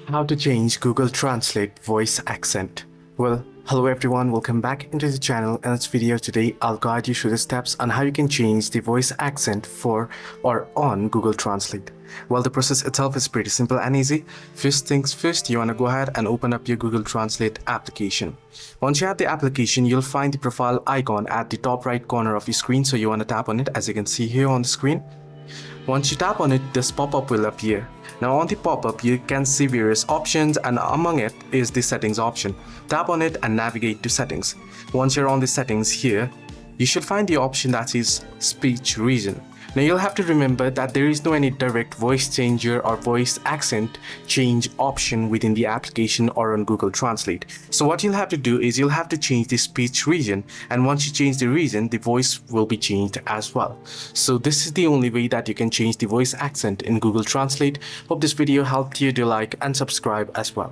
How to change Google Translate voice accent. Well, hello everyone, welcome back into the channel. In this video today, I'll guide you through the steps on how you can change the voice accent for or on Google Translate. Well, the process itself is pretty simple and easy. First things first, you want to go ahead and open up your Google Translate application. Once you have the application, you'll find the profile icon at the top right corner of your screen. So you want to tap on it, as you can see here on the screen. Once you tap on it, this pop-up will appear. Now on the pop-up, you can see various options, and among it is the settings option. Tap on it and navigate to settings. Once you're on the settings here, you should find the option that is speech region. Now you'll have to remember that there is no any direct voice changer or voice accent change option within the application or on Google Translate. So what you'll have to do is you'll have to change the speech region, and once you change the region, the voice will be changed as well. So this is the only way that you can change the voice accent in Google Translate. Hope this video helped you. Do like and subscribe as well.